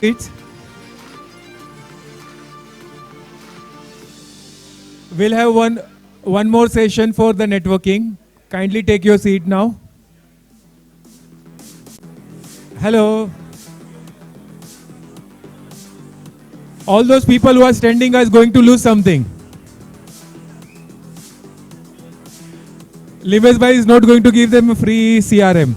seats. We'll have one more session for the networking. Kindly take your seat now. Hello. All those people who are standing are going to lose something. Limesh bhai is not going to give them a free CRM.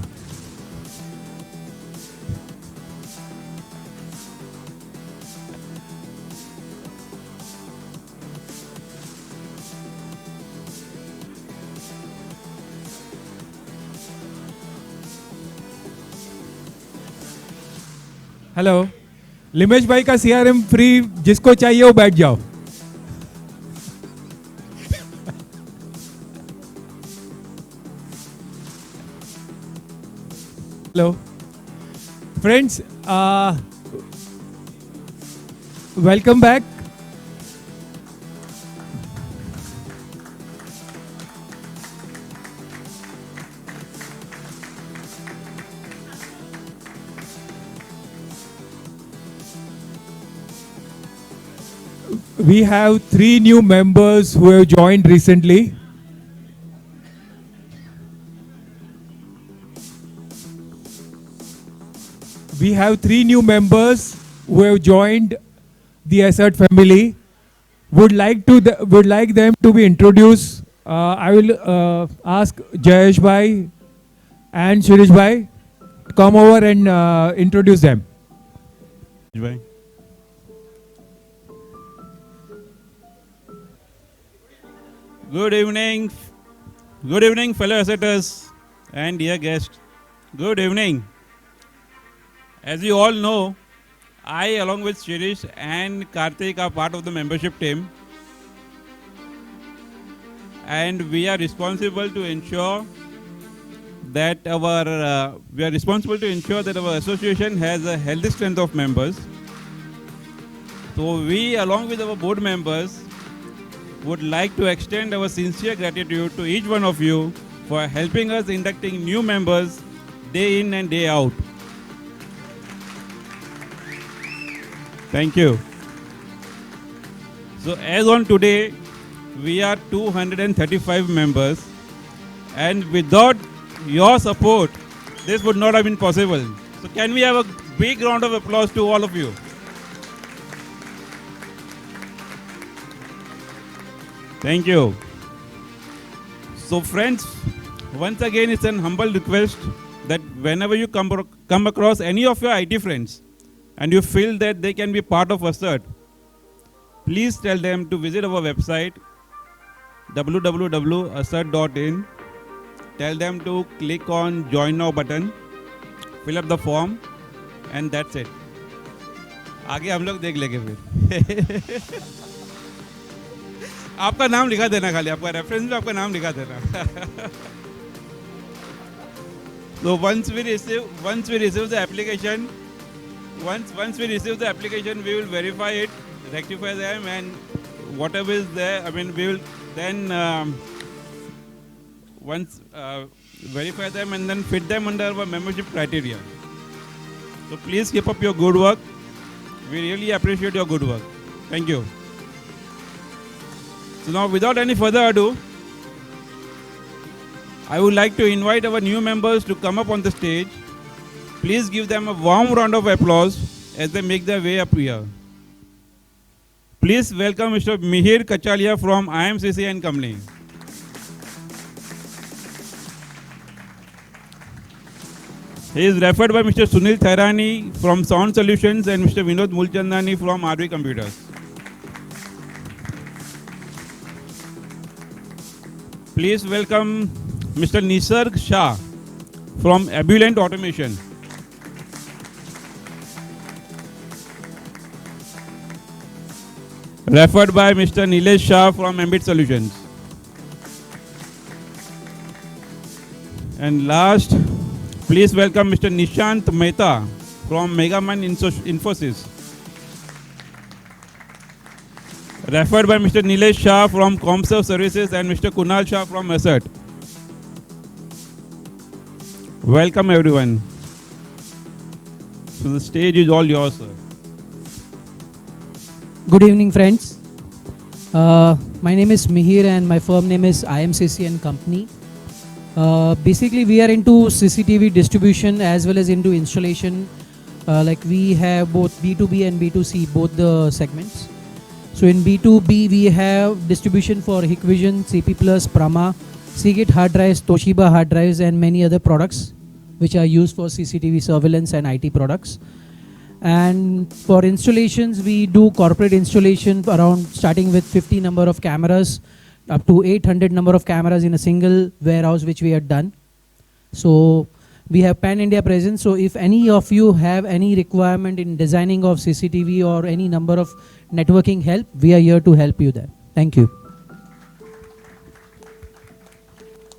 Hello, Limesh भाई का CRM free, जिसको चाहिए वो बैठ जाओ. Hello friends, welcome back. We have 3 new members who have joined recently. We have 3 new members who have joined the ASIRT family. Would like them to be introduced. I will ask Jayesh bhai and Shirish bhai to come over and introduce them. Bhai. Good evening, fellow ASIRTers and dear guests. Good evening. As you all know, I, along with Shirish and Karthik, are part of the membership team, and we are responsible to ensure that our association has a healthy strength of members. So we, along with our board members, would like to extend our sincere gratitude to each one of you for helping us inducting new members day in and day out. Thank you. So as on today, we are 235 members, and without your support, this would not have been possible. So can we have a big round of applause to all of you? Thank you. So friends, once again it's an humble request that whenever you come across any of your IT friends and you feel that they can be part of ASIRT, please tell them to visit our website www.asirt.in. Tell them to click on Join Now button, fill up the form, and that's it. आगे हम लोग देख लेंगे फिर. आपका नाम लिखा देना, खाली आपका रेफरेंस में आपका नाम लिखा देना. So once we receive the application, we will verify it, rectify them, and whatever is there, we will then verify them and then fit them under our membership criteria. So please keep up your good work. We really appreciate your good work. Thank you. So now, without any further ado, I would like to invite our new members to come up on the stage. Please give them a warm round of applause as they make their way up here. Please welcome Mr. Mihir Kachalia from IMCC and Company. He is referred by Mr. Sunil Thairani from Sound Solutions and Mr. Vinod Mulchandani from RV Computers. Please welcome Mr. Nisarg Shah from Ebullient Automation. Referred by Mr. Nilesh Shah from Ambit Solutions. And last, please welcome Mr. Nishant Mehta from Megaman Infosys. Referred by Mr. Nilesh Shah from ComServe Services and Mr. Kunal Shah from ASIRT. Welcome everyone. So the stage is all yours, sir. Good evening, friends. My name is Mihir and my firm name is IMCC and Company. Basically, we are into CCTV distribution as well as into installation. Like we have both B2B and B2C, both the segments. So in B2B, we have distribution for Hikvision, CP+, Prama, Seagate hard drives, Toshiba hard drives, and many other products which are used for CCTV surveillance and IT products. And for installations, we do corporate installation around starting with 50 number of cameras up to 800 number of cameras in a single warehouse which we have done. So we have pan-India presence. So if any of you have any requirement in designing of CCTV or any number of networking help, we are here to help you there. Thank you.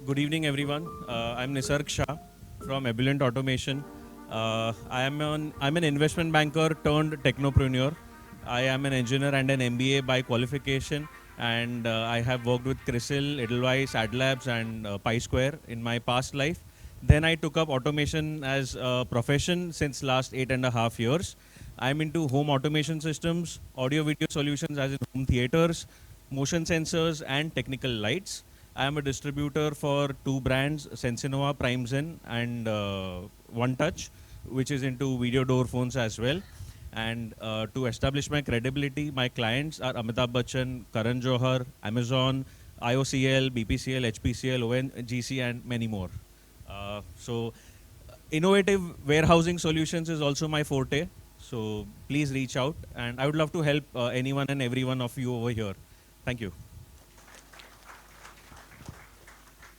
Good evening, everyone. I'm Nisarg Shah from Ebullient Automation. I'm an investment banker turned technopreneur. I am an engineer and an MBA by qualification, and I have worked with CRISIL, Edelweiss, AdLabs, and PySquare in my past life. Then I took up automation as a profession since last 8.5 years. I'm into home automation systems, audio video solutions as in home theaters, motion sensors, and technical lights. I am a distributor for two brands, Sensinova, PrimeZen, and OneTouch, which is into video door phones as well. And to establish my credibility, my clients are Amitabh Bachchan, Karan Johar, Amazon, IOCL, BPCL, HPCL, ONGC, and many more. So innovative warehousing solutions is also my forte. So please reach out, and I would love to help anyone and every one of you over here. Thank you.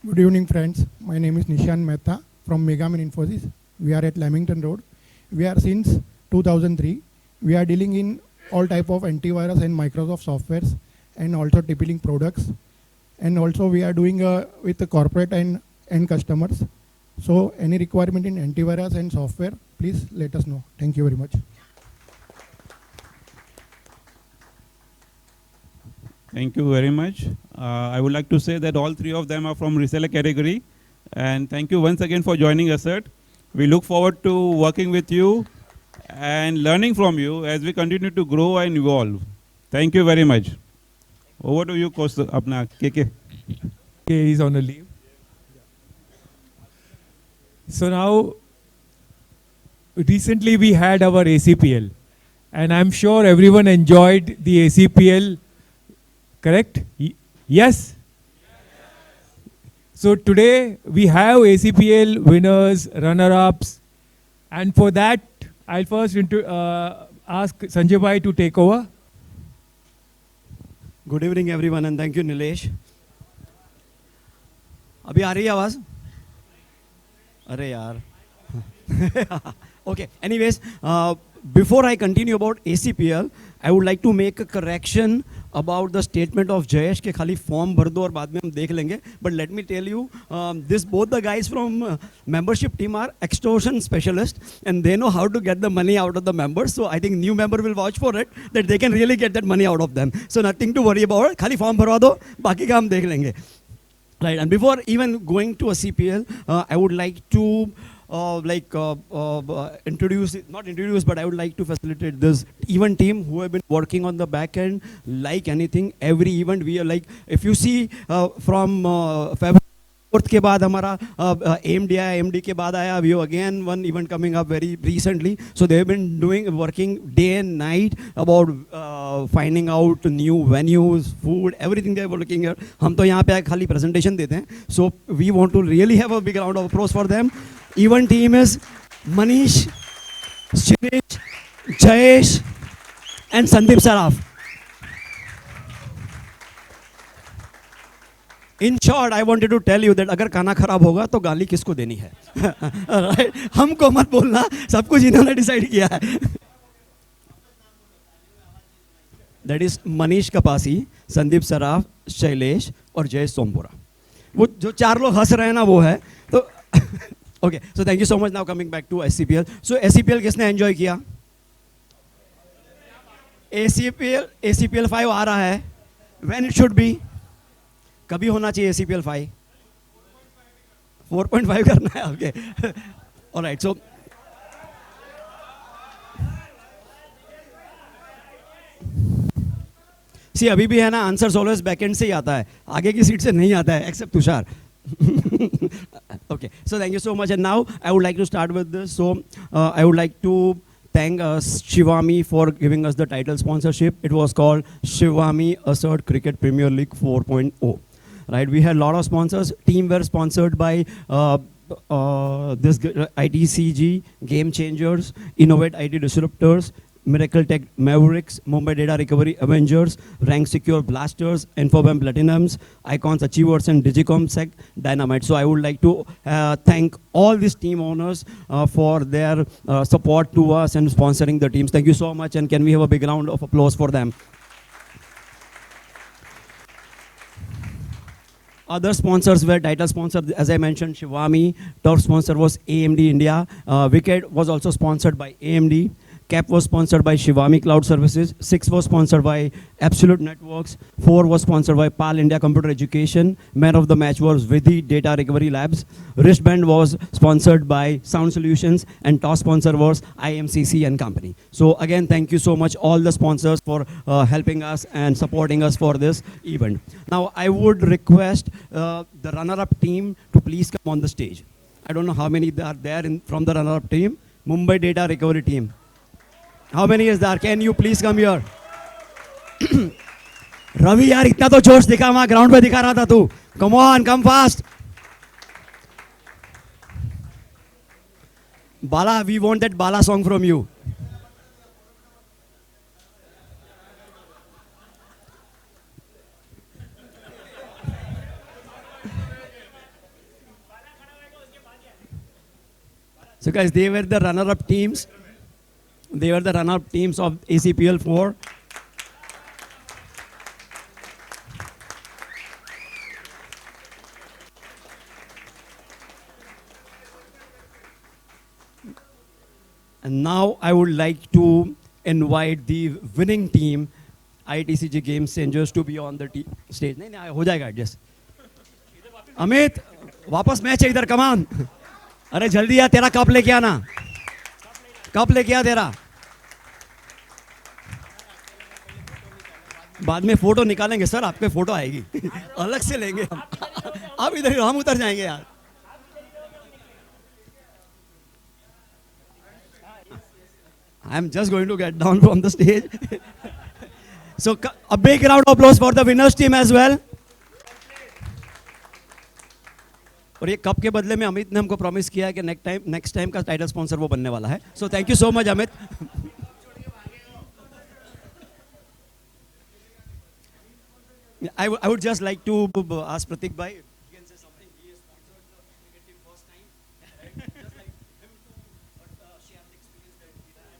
Good evening, friends. My name is Nishan Mehta from Megaman Infosys. We are at Lamington Road. We are since 2003. We are dealing in all type of antivirus and Microsoft softwares, and also tipping products. And also we are doing with the corporate and end customers. So any requirement in antivirus and software, please let us know. Thank you very much. Thank you very much. I would like to say that all three of them are from reseller category. And thank you once again for joining ASIRT. We look forward to working with you and learning from you as we continue to grow and evolve. Thank you very much. Over to you, Coach Apna KK. Okay, he's on a leave. So now, recently we had our ACPL, and I'm sure everyone enjoyed the ACPL, correct? Yes? So today we have ACPL winners, runner-ups, and for that I'll first ask Sanjay Bhai to take over. Good evening everyone and thank you Nilesh. अभी आ रही है आवाज़? अरे यार. Okay, anyways, before I continue about ACPL, I would like to make a correction about the statement of Jayesh के खाली form भर दो और बाद में हम देख लेंगे. But let me tell you, this both the guys from membership team are extortion specialists, and they know how to get the money out of the members. So I think new member will vouch for it that they can really get that money out of them. So nothing to worry about. खाली form भरवा दो, बाकी का हम देख लेंगे. Right, and before even going to a CPL, I would like to not introduce, but I would like to facilitate this event team who have been working on the back end like anything. Every event we are like, if you see from February 4th के बाद हमारा AMD आया, AMD के बाद आया, we have again one event coming up very recently. So they have been working day and night about finding out new venues, food, everything they were looking at. हम तो यहाँ पे खाली presentation देते हैं. So we want to really have a big round of applause for them. Event team is Manish, Shiresh, Jayesh, and Sandeep Saraf. In short, I wanted to tell you that अगर खाना खराब होगा तो गाली किसको देनी है. Right? हमको मत बोलना, सब कुछ इन्होंने डिसाइड किया है. That is मनीष कपासी, संदीप सराफ, शैलेश और जयेश सोमपुरा. वो जो चार लोग हंस रहे हैं ना वो है. तो okay, so thank you so much. Now coming back to SCPL. So SCPL किसने एंजॉय किया? ACPL 5 आ रहा है. When it should be? कभी होना चाहिए ACPL 5? 4.5 करना है. Okay. All right. So सी अभी भी है ना, आंसर्स ऑलवेज बैकएंड से ही आता है, आगे की सीट से नहीं आता है, except Tushar. Okay, so thank you so much, and now I would like to start with this. So I would like to thank Shivami for giving us the title sponsorship. It was called Shivami ASIRT Cricket Premier League 4.0. Right, we had a lot of sponsors. Team were sponsored by this ITCG, Game Changers, Innovate IT Disruptors, Miracle Tech Mavericks, Mumbai Data Recovery Avengers, Rank Secure Blasters, Infobam Platinums, Icons Achievers, and Digicom Sec Dynamite. So I would like to thank all these team owners for their support to us and sponsoring the teams. Thank you so much, and can we have a big round of applause for them? Other sponsors were title sponsor, as I mentioned, Shivami. Top sponsor was AMD India. Wicked was also sponsored by AMD. CAP was sponsored by Shivami Cloud Services. 6 was sponsored by Absolute Networks. 4 was sponsored by PAL India Computer Education. Man of the match was Vidhi Data Recovery Labs. Wristband was sponsored by Sound Solutions, and top sponsor was IMCC and Company. So again, thank you so much all the sponsors for helping us and supporting us for this event. Now I would request the runner-up team to please come on the stage. I don't know how many are there from the runner-up team. Mumbai Data Recovery team. How many is there? Can you please come here? Ravi यार इतना तो जोश दिखा, वहाँ ground पे दिखा रहा था तू. Come on, come fast. Bala, we want that Bala song from you. So guys, they were the runner-up teams. They were the runner-up teams of ACPL 4. And now I would like to invite the winning team, ITCG Game Changers, to be on the stage. नहीं नहीं हो जाएगा adjust. Amit वापस match है इधर, come on. अरे जल्दी आ, तेरा कप लेके आना. कप लेके आ तेरा. बाद में फोटो निकालेंगे सर, आपके फोटो आएगी. अलग से लेंगे हम. आप इधर, हम उतर जाएंगे यार. I am just going to get down from the stage. So a big round of applause for the winners team as well. और ये कप के बदले में अमित ने हमको प्रॉमिस किया है कि नेक्स्ट टाइम का टाइटल स्पॉन्सर वो बनने वाला है. So thank you so much Amit. I would just like to ask Pratik bhai, he can say something. He has sponsored the cricket team first time. Just like him to share the experience that he had.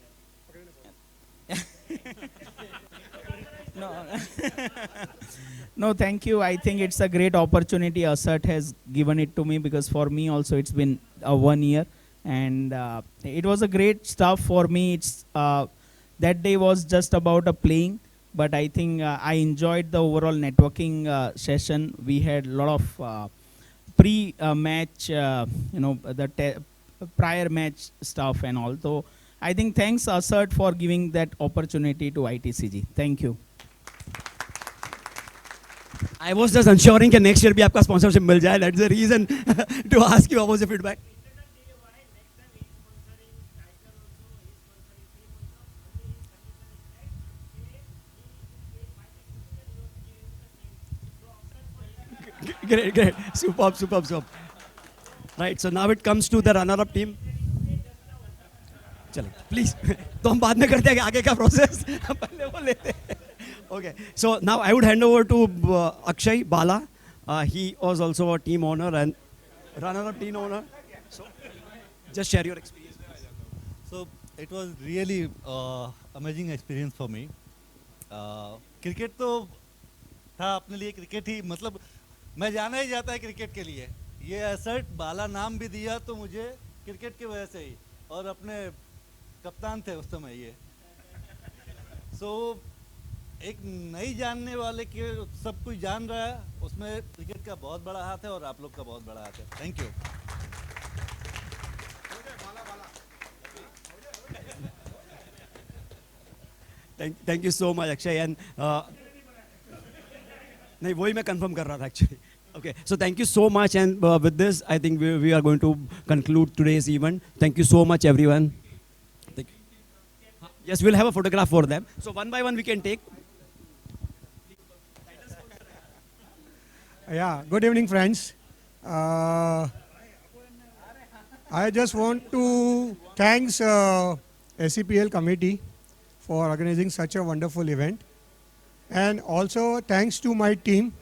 No, thank you. I think it's a great opportunity ASIRT has given it to me, because for me also it's been 1 year, and it was a great stuff for me. It's that day was just about playing, but I think I enjoyed the overall networking session. We had a lot of pre-match, the prior match stuff and all. So I think thanks ASIRT for giving that opportunity to ITCG. Thank you. I was just ensuring that next year भी आपका sponsorship मिल जाए. That's the reason to ask you what was the feedback. Great. Superb. Right, so now it comes to the runner-up team. चलो, please. तो हम बाद में करते हैं आगे का process. पहले वो लेते हैं. Okay, so now I would hand over to Akshay Bala. He was also a team owner and runner-up team owner. So just share your experience. So it was really amazing experience for me. Cricket तो था अपने लिए, cricket ही मतलब मैं जाना ही जाता है cricket के लिए. ये ASIRT बाला नाम भी दिया तो मुझे क्रिकेट की वजह से ही, और अपने कप्तान थे उस समय ये. सो एक नई जानने वाले के सब कुछ जान रहा है, उसमें क्रिकेट का बहुत बड़ा हाथ है और आप लोग का बहुत बड़ा हाथ है. Thank you. Thank you so much, Akshay. And नहीं वही मैं कंफर्म कर रहा था actually. Okay, so thank you so much, and with this, I think we are going to conclude today's event. Thank you so much, everyone. Thank you. Yes, we'll have a photograph for them. So one by one we can take. Yeah, good evening, friends. I just want to thanks SCPL committee for organizing such a wonderful event, and also thanks to my team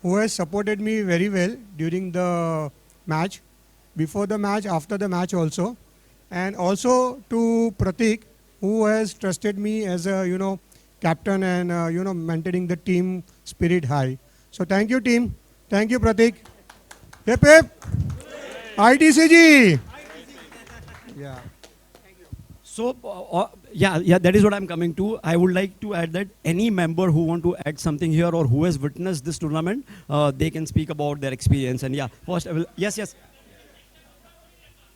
who has supported me very well during the match, before the match, after the match also, and also to Pratik, who has trusted me as a captain and maintaining the team spirit high. So thank you, team. Thank you, Pratik. Hip hip. ITCG. Yeah. So, yeah, that is what I'm coming to. I would like to add that any member who want to add something here or who has witnessed this tournament, they can speak about their experience. And yeah, first I will, yes.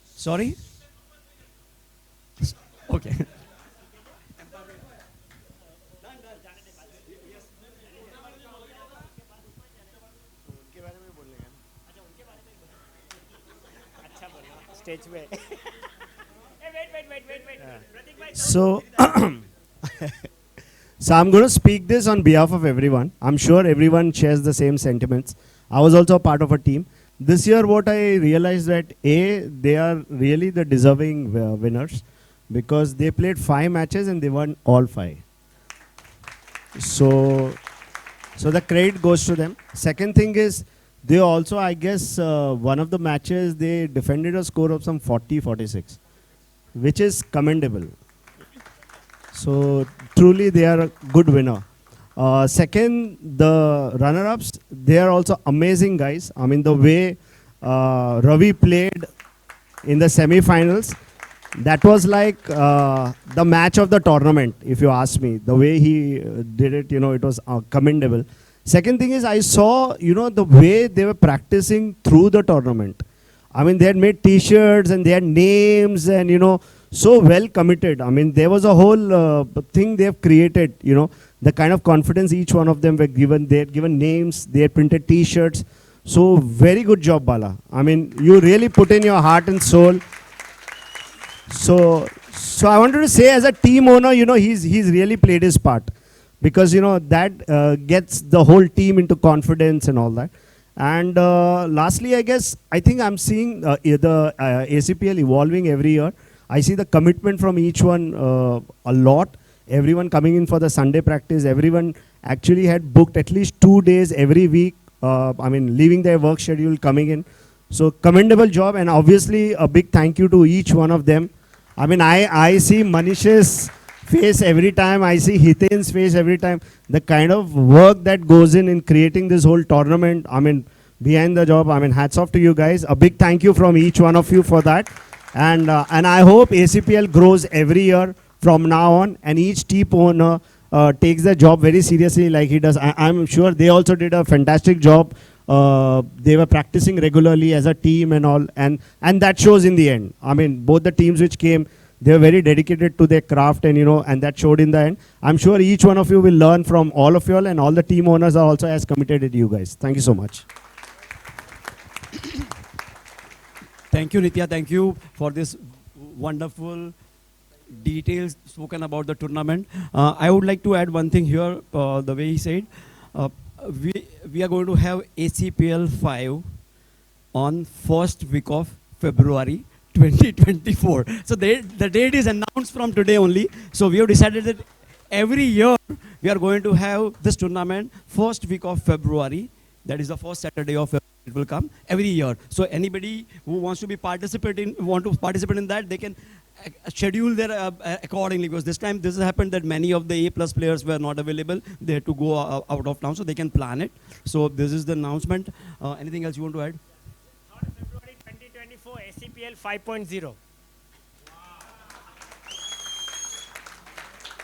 Sorry? Okay. Stage पे. So, so I'm going to speak this on behalf of everyone. I'm sure everyone shares the same sentiments. I was also a part of a team. This year what I realized that they are really the deserving winners because they played 5 matches and they won all 5. So the credit goes to them. Second thing is they also, I guess, one of the matches they defended a score of some 40-46, which is commendable. So truly they are a good winner. Second, the runner-ups, they are also amazing guys. I mean, the way Ravi played in the semi-finals, that was like the match of the tournament, if you ask me. The way he did it, it was commendable. Second thing is I saw, the way they were practicing through the tournament. I mean, they had made T-shirts and they had names and, so well committed. I mean, there was a whole thing they have created, the kind of confidence each one of them were given. They had given names, they had printed T-shirts. So very good job, Bala. I mean, you really put in your heart and soul. So I wanted to say as a team owner, he's really played his part. Because, that gets the whole team into confidence and all that. And lastly, I think I'm seeing the ACPL evolving every year. I see the commitment from each one a lot. Everyone coming in for the Sunday practice. Everyone actually had booked at least 2 days every week. Leaving their work schedule, coming in. So commendable job, and obviously a big thank you to each one of them. I mean, I see Manish's face every time, I see Hiten's face every time. The kind of work that goes in creating this whole tournament, behind the job, hats off to you guys. A big thank you from each one of you for that. And I hope ACPL grows every year from now on, and each team owner takes their job very seriously like he does. I'm sure they also did a fantastic job. They were practicing regularly as a team and all, and that shows in the end. Both the teams which came, they were very dedicated to their craft, and and that showed in the end. I'm sure each one of you will learn from all of you all, and all the team owners are also as committed as you guys. Thank you so much. Thank you, Nitya. Thank you for this wonderful details spoken about the tournament. I would like to add one thing here, the way he said. We are going to have ACPL 5 on first week of February 2024. So the date is announced from today only. So we have decided that every year we are going to have this tournament first week of February. That is the first Saturday of February. It will come every year. So anybody who wants to participate in that, they can schedule their accordingly, because this time this has happened that many of the A+ players were not available. They had to go out of town, so they can plan it. So this is the announcement. Anything else you want to add? 3rd February 2024 ACPL 5.0.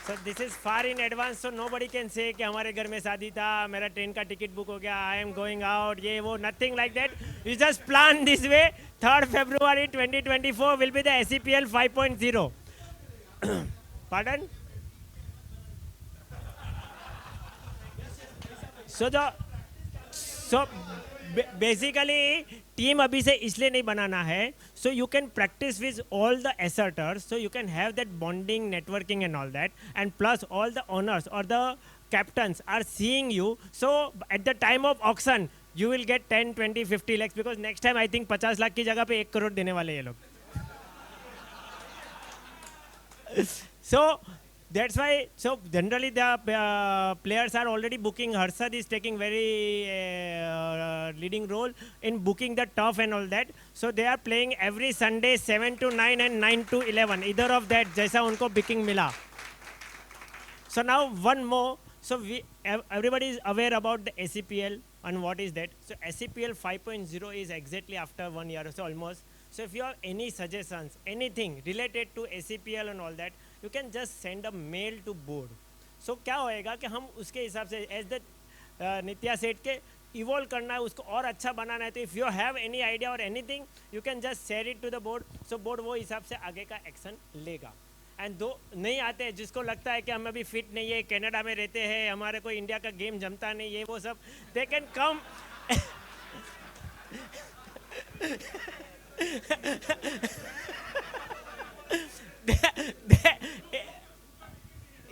So this is far in advance, so nobody can say कि हमारे घर में शादी था, मेरा train का ticket book हो गया, I am going out, ये वो, nothing like that. You just plan this way. 3rd February 2024 will be the ACPL 5.0. Pardon? So So basically team अभी से इसलिए नहीं बनाना है, so you can practice with all the asserters, so you can have that bonding, networking and all that, and plus all the owners or the captains are seeing you, so at the time of auction you will get 10, 20, 50 lakhs, because next time I think 50 lakh की जगह पे 1 करोड़ देने वाले ये लोग. So that's why, so generally the players are already booking. Harshad is taking very leading role in booking the turf and all that. So they are playing every Sunday 7 to 9 and 9 to 11. Either of that, जैसा उनको booking मिला. So now one more. So everybody is aware about the ACPL and what is that. So ACPL 5.0 is exactly after 1 year, so almost. So if you have any suggestions, anything related to ACPL and all that, you can just send a mail to board. So क्या होएगा कि हम उसके हिसाब से as the नित्या सेठ के evolve करना है, उसको और अच्छा बनाना है, तो if you have any idea or anything, you can just share it to the board. So board वो हिसाब से आगे का action लेगा. एंड दो नहीं आते हैं जिसको लगता है कि हम अभी फिट नहीं है, कनाडा में रहते हैं, हमारे को इंडिया का गेम जमता नहीं है, वो सब दे कैन कम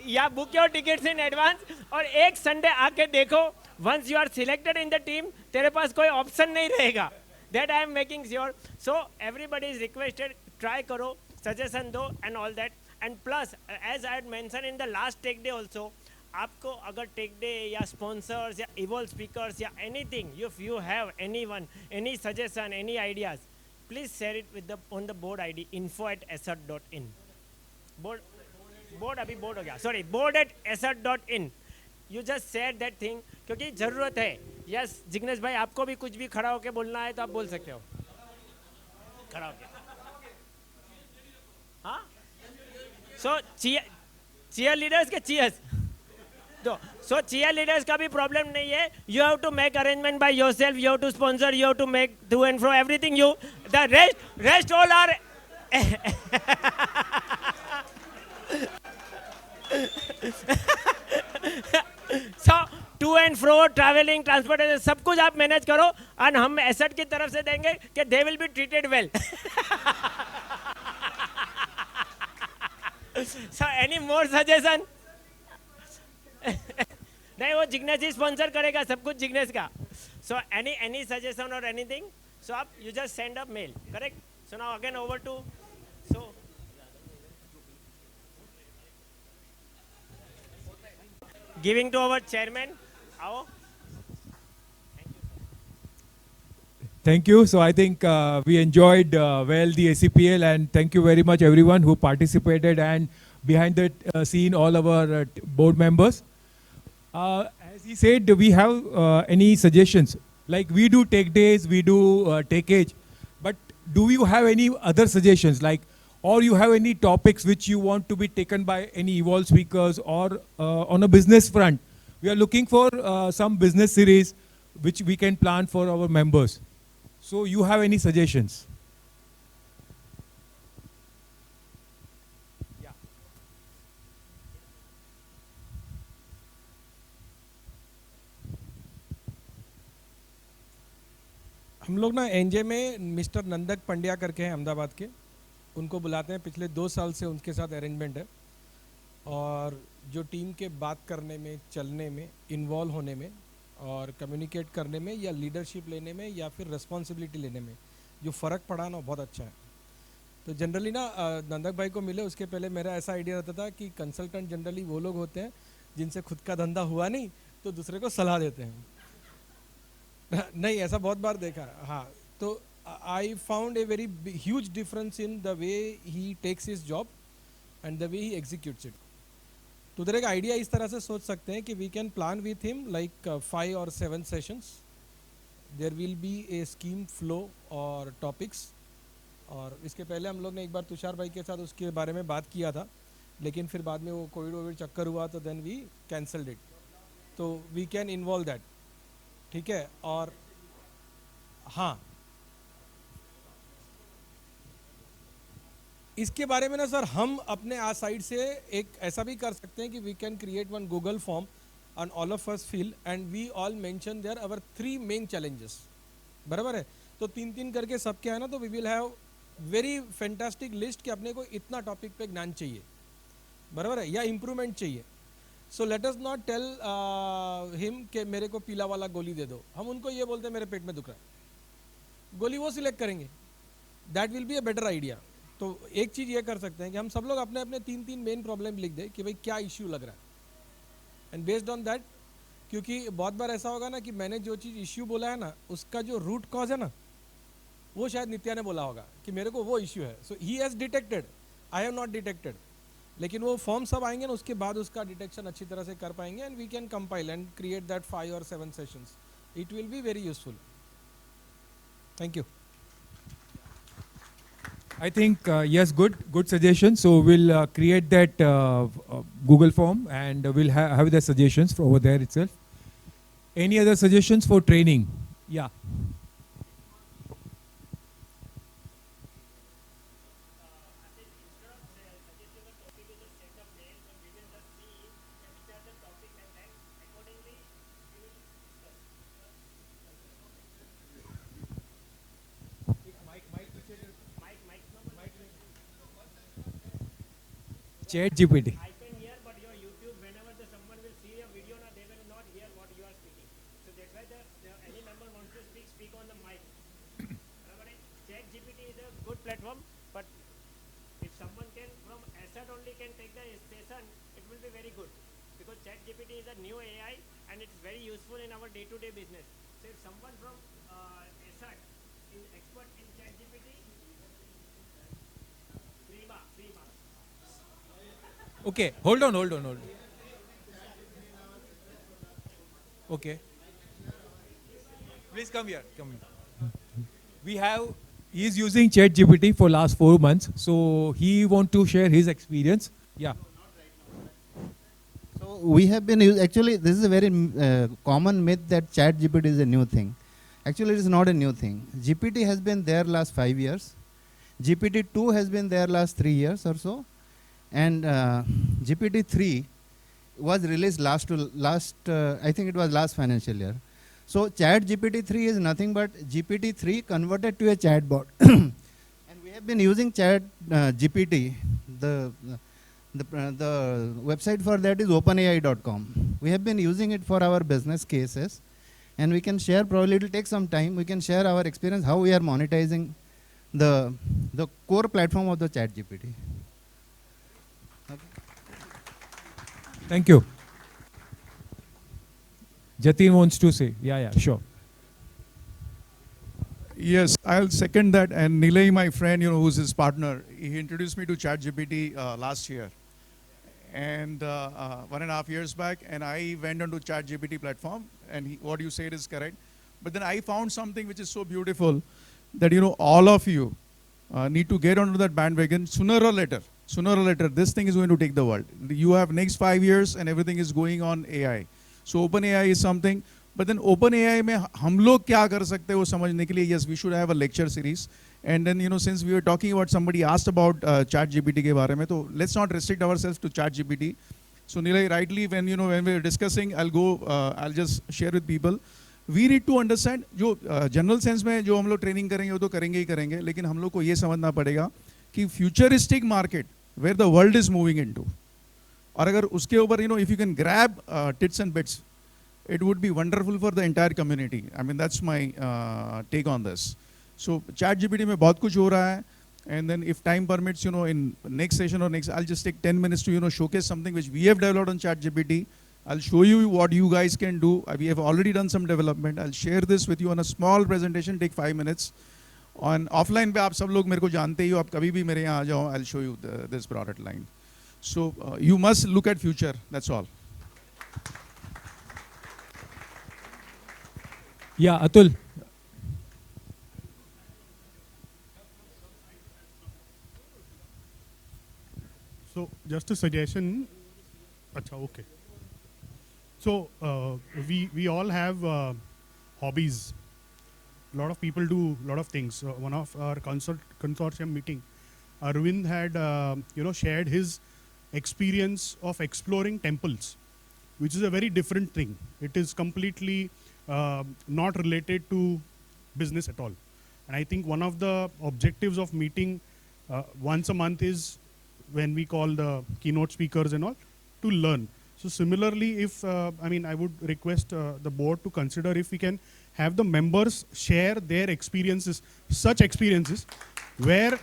या book your tickets in advance और एक संडे आके देखो. Once you are selected in the team, तेरे पास कोई ऑप्शन नहीं रहेगा. That I am making sure. So everybody is requested, try करो, सजेशन दो and all that. And plus as I had mention in the last tech day also, आपको अगर tech day या स्पॉन्सर्स या इवॉल्व स्पीकर्स या anything, if you have anyone, any suggestion, any ideas, please share it with the on the board ID info@asert.in. Board अभी board हो गया, sorry, board@asert.in. You just share that thing, क्योंकि जरूरत है. Yes Jignesh भाई, आपको भी कुछ भी खड़ा होके बोलना है तो आप बोल सकते हो खड़ा होके. हाँ, सो चीयर लीडर्स के चीयर्स. So cheer leaders का भी प्रॉब्लम नहीं है. You have to make arrangement by yourself. You have to sponsor. You have to make to and fro everything. You the rest all are. So to and fro, traveling, transportation, सब कुछ आप manage करो और हम asset की तरफ से देंगे कि they will be treated well. So any more suggestion? नहीं, वो जिग्नेश ही स्पॉन्सर करेगा सब कुछ, जिग्नेश का. सो एनी सजेशन और एनीथिंग, सो आप you just send a mail, correct. So now again over to, so giving to our chairman. आओ. Thank you. So I think we enjoyed well the ACPL, and thank you very much everyone who participated, and behind the scene all our board members. As he said, we have any suggestions? Like we do take days, we do TechEDGE, but do you have any other suggestions? Like, or you have any topics which you want to be taken by any evolve speakers, or on a business front? We are looking for some business series which we can plan for our members. So you have any suggestions? हम लोग ना NJ में mister Nandak Pandya करके हैं अहमदाबाद के, उनको बुलाते हैं. पिछले 2 साल से उनके साथ अरेंजमेंट है, और जो टीम के बात करने में, चलने में, इन्वॉल्व होने में और कम्युनिकेट करने में या लीडरशिप लेने में या फिर रिस्पॉन्सिबिलिटी लेने में जो फ़र्क पड़ा ना, बहुत अच्छा है. तो जनरली ना नंदक भाई को मिले उसके पहले मेरा ऐसा आइडिया रहता था कि कंसल्टेंट जनरली वो लोग होते हैं जिनसे खुद का धंधा हुआ नहीं तो दूसरे को सलाह देते हैं. नहीं, ऐसा बहुत बार देखा. हाँ, तो I found a very huge difference in the way he takes his job and the way he executes it. तो उधर एक आइडिया इस तरह से सोच सकते हैं कि we can plan with him like 5 or 7 sessions. There will be a scheme flow और टॉपिक्स. और इसके पहले हम लोग ने एक बार तुषार भाई के साथ उसके बारे में बात किया था, लेकिन फिर बाद में वो कोविड चक्कर हुआ तो देन वी कैंसल्ड इट. तो वी कैन इन्वॉल्व दैट. ठीक है. और हाँ, इसके बारे में ना सर हम अपने साइड से एक ऐसा भी कर सकते हैं कि we can create one Google form and all of us feel, and we all mention there our 3 main challenges. बराबर है? तो 3-3 करके सबके है ना, तो we will have very fantastic list कि अपने को इतना टॉपिक पे ज्ञान चाहिए, बराबर है, या इम्प्रूवमेंट चाहिए. So let us not tell him कि मेरे को पीला वाला गोली दे दो. हम उनको ये बोलते हैं मेरे पेट में दुख रहा है, गोली वो सिलेक्ट करेंगे. That will be a better idea. तो एक चीज़ ये कर सकते हैं कि हम सब लोग अपने अपने 3-3 मेन प्रॉब्लम लिख दें कि भाई क्या इश्यू लग रहा है, एंड बेस्ड ऑन दैट, क्योंकि बहुत बार ऐसा होगा ना कि मैंने जो चीज़ इश्यू बोला है ना, उसका जो रूट कॉज है ना, वो शायद नित्या ने बोला होगा कि मेरे को वो इश्यू है. So he has detected, I have not detected. लेकिन वो फॉर्म सब आएंगे ना, उसके बाद उसका डिटेक्शन अच्छी तरह से कर पाएंगे, and we can compile and create that 5 or 7 sessions. It will be very useful. Thank you. I think, yes, good suggestion. So we'll create that Google form, and we'll have the suggestions over there itself. Any other suggestions for training? Yeah. Chat GPT. I can hear, but your YouTube, whenever someone will see a video, they will not hear what you are speaking. So that's why any member wants to speak on the mic. Chat GPT is a good platform, but if someone can from ASIRT only can take the session, it will be very good, because Chat GPT is a new AI and it's very useful in our day-to-day business. So if someone from ASIRT is expert in Chat GPT, free marks. Okay, hold on. Okay. Please come here. He is using ChatGPT for last 4 months, so he want to share his experience. Yeah. So we have been actually, this is a very common myth that ChatGPT is a new thing. Actually, it is not a new thing. GPT has been there last 5 years. GPT-2 has been there last 3 years or so. And GPT-3 was released last, I think it was last financial year. So Chat GPT-3 is nothing but GPT-3 converted to a chatbot. And we have been using Chat GPT. The website for that is openai.com. We have been using it for our business cases. And we can share, probably it will take some time, we can share our experience, how we are monetizing the core platform of the Chat GPT. Thank you. Jatin wants to say. Yeah, sure. Yes, I'll second that. And Nilay, my friend, who's his partner, he introduced me to ChatGPT last year. And 1.5 years back, and I went onto ChatGPT platform, and what you said is correct. But then I found something which is so beautiful that, all of you need to get onto that bandwagon sooner or later. This thing is going to take the world. You have next 5 years and everything is going on AI. So OpenAI is something. But then OpenAI में हम लोग क्या कर सकते हैं वो समझने के लिए, yes, we should have a lecture series. And then, since we were talking about, somebody asked about ChatGPT के बारे में, तो let's not restrict ourselves to ChatGPT. So Nilay, rightly, when we were discussing, I'll just share with people. We need to understand, जो general sense में जो हम लोग training करेंगे वो तो करेंगे ही करेंगे, लेकिन हम लोग को ये समझना पड़ेगा कि futuristic market where the world is moving into, और अगर उसके ऊपर if you can grab tits and bits, it would be wonderful for the entire community. I mean, that's my take on this. So ChatGPT में बहुत कुछ हो रहा है, and then if time permits, in next session or next, I'll just take 10 minutes to showcase something which we have developed on ChatGPT. I'll show you what you guys can do. We have already done some development. I'll share this with you on a small presentation, take 5 minutes. On offline पे आप सब लोग मेरे को जानते ही हो, आप कभी भी मेरे यहाँ आ जाओ, I'll show you this product line. So you must look at future, that's all. Yeah, Atul. So just a suggestion. Acha, okay. So we all have hobbies. A lot of people do a lot of things. One of our consortium meeting, Arvind had shared his experience of exploring temples. which is a very different thing. It is completely not related to business at all. And I think one of the objectives of meeting once a month is when we call the keynote speakers and all to learn. So similarly, if I would request the board to consider if we can have the members share their experiences, such experiences where,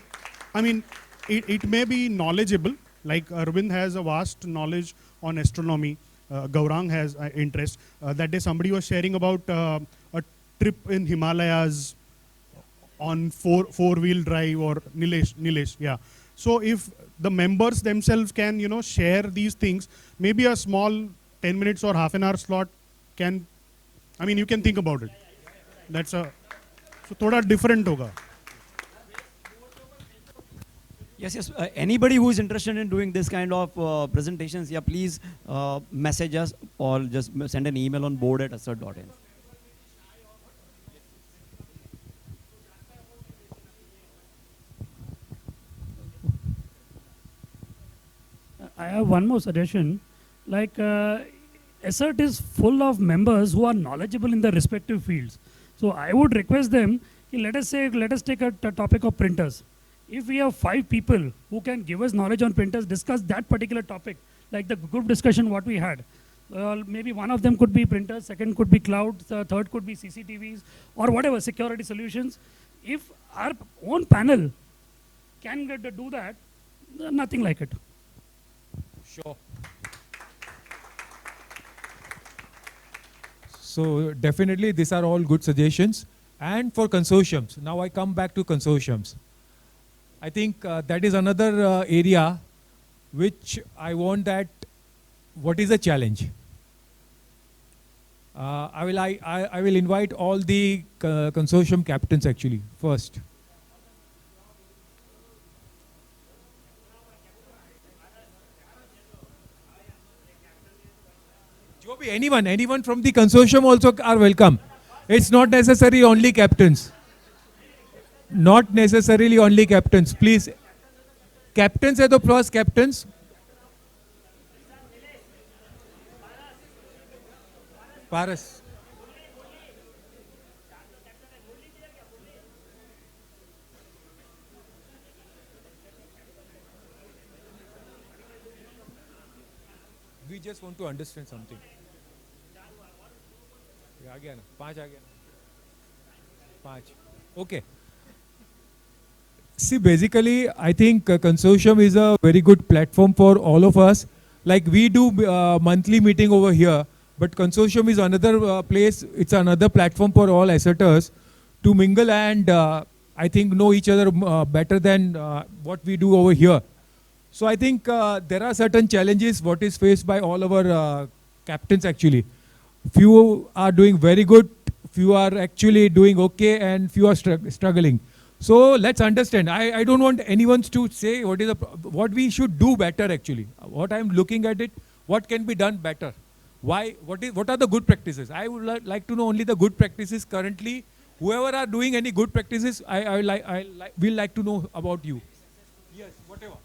it may be knowledgeable, like Arvind has a vast knowledge on astronomy, Gaurang has interest. That day somebody was sharing about a trip in Himalayas on four-wheel drive, or Nilesh, yeah. So if the members themselves can, share these things, maybe a small 10 minutes or half an hour slot can, you can think about it. That's so thoda different hoga. Yes. Anybody who is interested in doing this kind of presentations, please message us or just send an email on board@asirt.in. I have one more suggestion. Like ASIRT is full of members who are knowledgeable in their respective fields. So I would request them, let us take a topic of printers. If we have 5 people who can give us knowledge on printers, discuss that particular topic, like the group discussion what we had. Maybe one of them could be printers, second could be cloud, third could be CCTVs, or whatever, security solutions. If our own panel can do that, nothing like it. Sure. So definitely these are all good suggestions. And for consortiums, now I come back to consortiums. I think that is another area which I want that, what is the challenge? I will invite all the consortium captains actually first. Anyone from the consortium also are welcome. It's not necessary only captains. Not necessarily only captains. Please, captains are the plus captains. Paras. We just want to understand something. Okay. See, basically, I think consortium is a very good platform for all of us. Like we do monthly meeting over here, but consortium is another place. It's another platform for all asserters to mingle and I think know each other better than what we do over here. So I think there are certain challenges what is faced by all our captains actually. Few are doing very good, few are actually doing okay, and few are struggling. So let's understand. I don't want anyone to say what we should do better actually. What I'm looking at it, what can be done better? Why? What are the good practices? I would like to know only the good practices currently. Whoever are doing any good practices, I will like to know about you. Yes, whatever.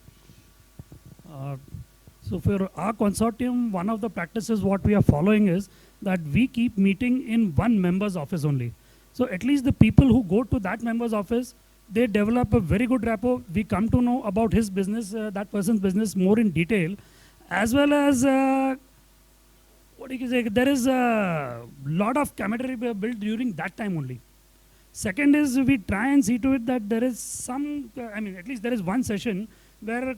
So for our consortium, one of the practices what we are following is that we keep meeting in one member's office only. So at least the people who go to that member's office, they develop a very good rapport. We come to know about his business, that person's business more in detail, as well as what you can say, there is a lot of camaraderie built during that time only. Second is we try and see to it that there is some, at least there is one session where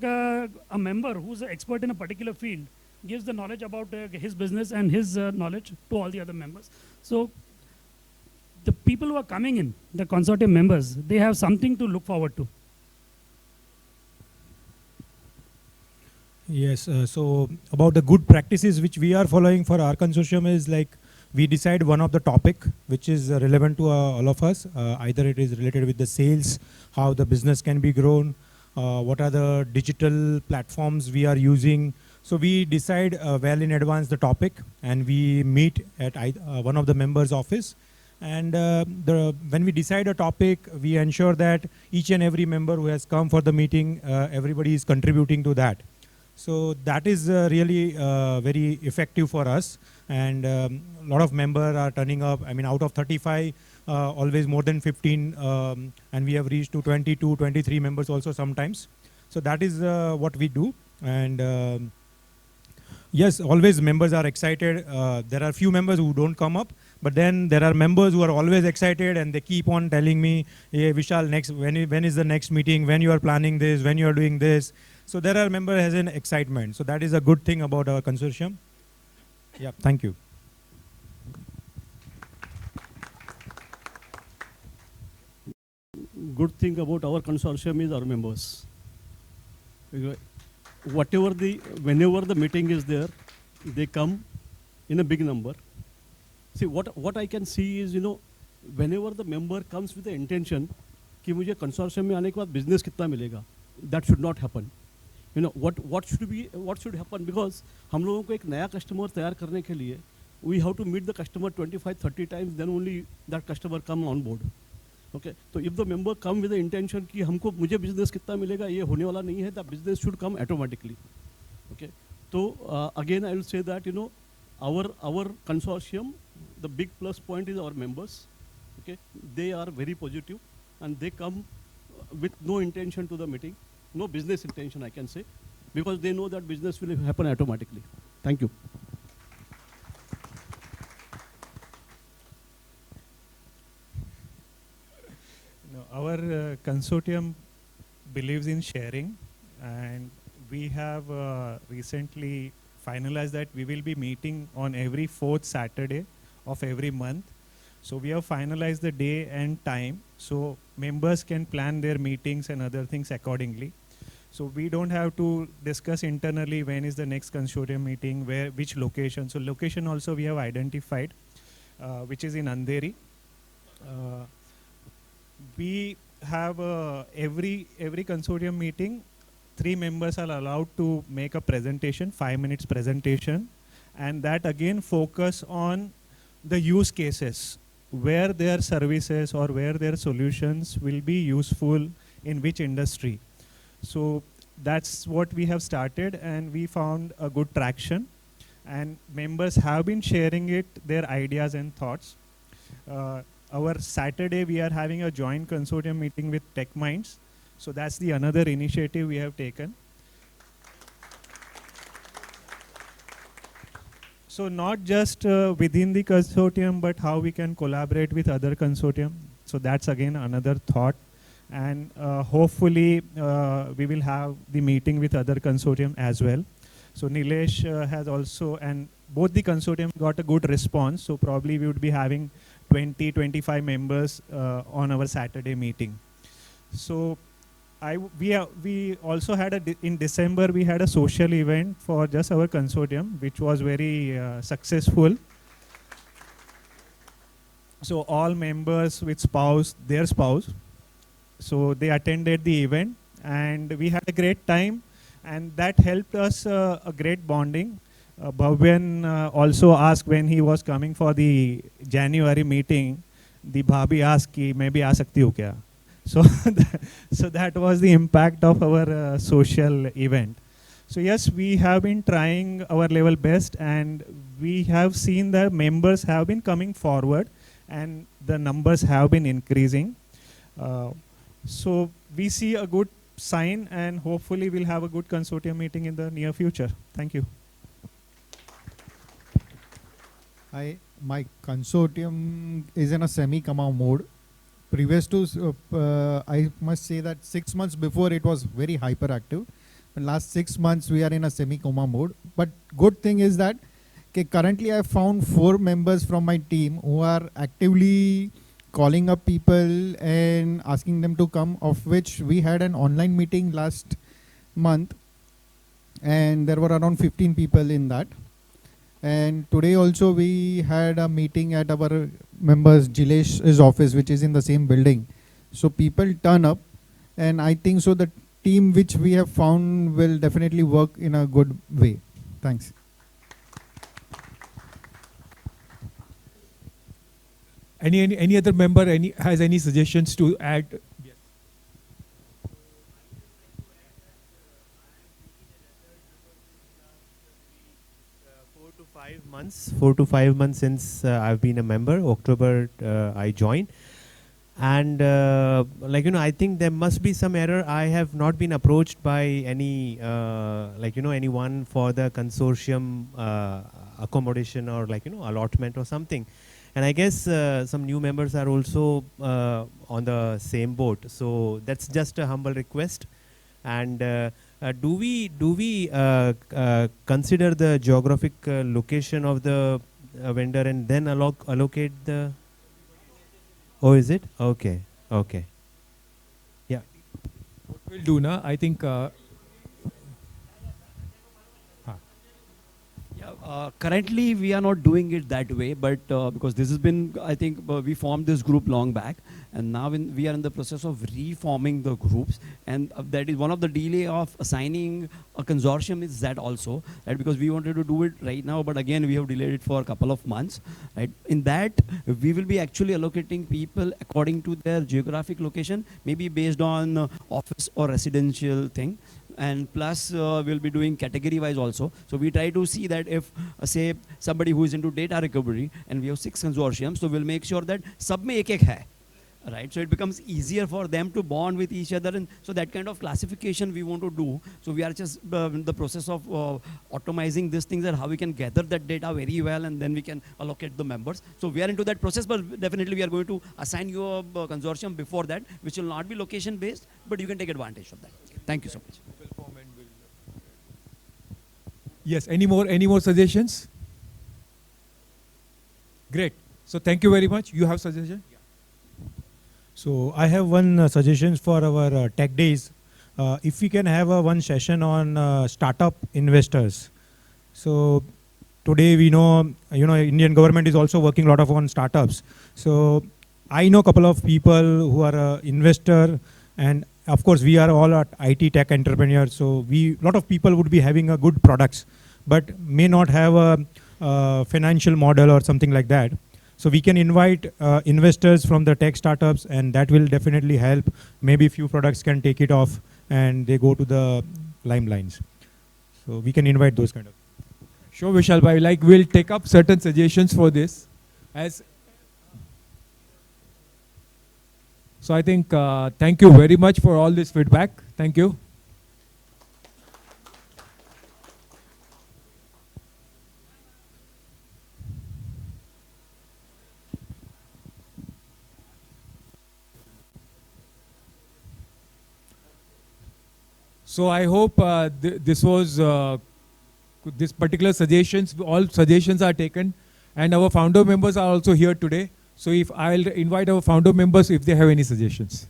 a member who's an expert in a particular field gives the knowledge about his business and his knowledge to all the other members. So the people who are coming in, the consortium members, they have something to look forward to. Yes, so about the good practices which we are following for our consortium is like we decide one of the topic which is relevant to all of us. Either it is related with the sales, how the business can be grown, what are the digital platforms we are using. So we decide well in advance the topic and we meet at one of the members' office. And when we decide a topic, we ensure that each and every member who has come for the meeting, everybody is contributing to that. So that is really very effective for us. And a lot of members are turning up. I mean, out of 35, always more than 15, and we have reached to 22, 23 members also sometimes. So that is what we do. And yes, always members are excited. There are few members who don't come up, but then there are members who are always excited, and they keep on telling me, "Hey, Vishal, when is the next meeting? When you are planning this? When you are doing this?" So there are members has an excitement. So that is a good thing about our consortium. Yeah, thank you. Good thing about our consortium is our members. Whenever the meeting is there, they come in a big number. See, what I can see is, whenever the member comes with the intention कि मुझे consortium में आने के बाद business कितना मिलेगा, that should not happen. What should happen, because हम लोगों को एक नया customer तैयार करने के लिए we have to meet the customer 25-30 times, then only that customer come on board. Okay, so if the member come with the intention कि हमको मुझे business कितना मिलेगा, ये होने वाला नहीं है, the business should come automatically. Okay, so again I will say that our consortium, the big plus point is our members. Okay, they are very positive and they come with no intention to the meeting, no business intention I can say, because they know that business will happen automatically. Thank you. Our consortium believes in sharing, and we have recently finalized that we will be meeting on every 4th Saturday of every month. So we have finalized the day and time, so members can plan their meetings and other things accordingly. So we don't have to discuss internally when is the next consortium meeting, which location. So location also we have identified, which is in Andheri. We have every consortium meeting, 3 members are allowed to make a presentation, 5 minutes presentation, and that again focus on the use cases, where their services or where their solutions will be useful in which industry. So that's what we have started, and we found a good traction, and members have been sharing it, their ideas and thoughts. Our Saturday we are having a joint consortium meeting with Tech Minds. So that's the another initiative we have taken. So not just within the consortium, but how we can collaborate with other consortium. So that's again another thought. And hopefully we will have the meeting with other consortium as well. So Nilesh has also, and both the consortium got a good response. So probably we would be having 20-25 members on our Saturday meeting. So we also had in December we had a social event for just our consortium, which was very successful. So all members with their spouse, so they attended the event, and we had a great time, and that helped us a great bonding. Bhavyan also asked when he was coming for the January meeting, the Bhabhi asked कि मैं भी आ सकती हूँ क्या? So that was the impact of our social event. So yes, we have been trying our level best, and we have seen that members have been coming forward, and the numbers have been increasing. So we see a good sign, and hopefully we'll have a good consortium meeting in the near future. Thank you. My consortium is in a semi-coma mode. Previous to, I must say that 6 months before it was very hyperactive. In last 6 months we are in a semi-coma mode. But good thing is that currently I have found 4 members from my team who are actively calling up people and asking them to come, of which we had an online meeting last month, and there were around 15 people in that. And today also we had a meeting at our members Jilesh's office, which is in the same building. So people turn up, and I think so the team which we have found will definitely work in a good way. Thanks. Any other member has any suggestions to add? Yes. months, 4 to 5 months since I've been a member. October I joined. And I think there must be some error. I have not been approached by any anyone for the consortium accommodation or allotment or something. And I guess some new members are also on the same boat. So that's just a humble request. And do we consider the geographic location of the vendor and then allocate the? Oh, is it? Okay. Okay. Yeah. What we'll do now, I think. Currently, we are not doing it that way, but because this has been, I think we formed this group long back, and now we are in the process of reforming the groups, and that is one of the delay of assigning a consortium is that also, right? Because we wanted to do it right now, but again, we have delayed it for a couple of months, right? In that, we will be actually allocating people according to their geographic location, maybe based on office or residential thing. And plus we'll be doing category wise also. So we try to see that if say somebody who is into data recovery and we have 6 consortiums, so we'll make sure that sab mein ek hai, right? So it becomes easier for them to bond with each other, and so that kind of classification we want to do. So we are just in the process of automizing these things and how we can gather that data very well, and then we can allocate the members. So we are into that process, but definitely we are going to assign you a consortium before that, which will not be location based, but you can take advantage of that. Thank you so much. Yes, any more suggestions? Great. So thank you very much. You have suggestion? So I have one suggestion for our tech days. If we can have one session on startup investors. So today we know, Indian government is also working a lot on startups. So I know a couple of people who are investor, and of course we are all IT tech entrepreneurs. So a lot of people would be having a good products, but may not have a financial model or something like that. So we can invite investors from the tech startups, and that will definitely help. Maybe few products can take it off and they go to the limelines. So we can invite those kind of. Sure, Vishal bhai. We'll take up certain suggestions for this. So I think thank you very much for all this feedback. Thank you. So I hope this particular suggestions, all suggestions are taken, and our founder members are also here today. So if I'll invite our founder members if they have any suggestions.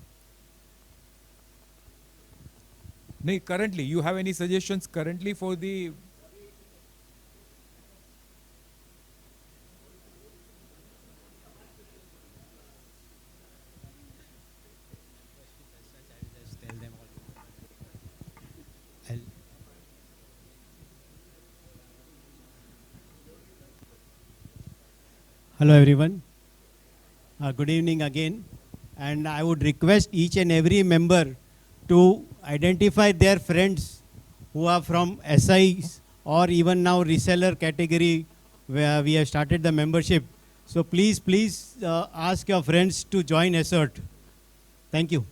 Currently, you have any suggestions currently for the? Hello everyone. Good evening again. And I would request each and every member to identify their friends who are from SIs or even now reseller category where we have started the membership. So please ask your friends to join ASIRT. Thank you.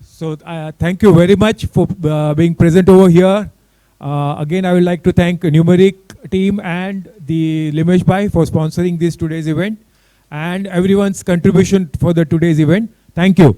So thank you very much for being present over here. Again, I would like to thank Numeric team and the Limesh Bhai for sponsoring this today's event, and everyone's contribution for the today's event. Thank you.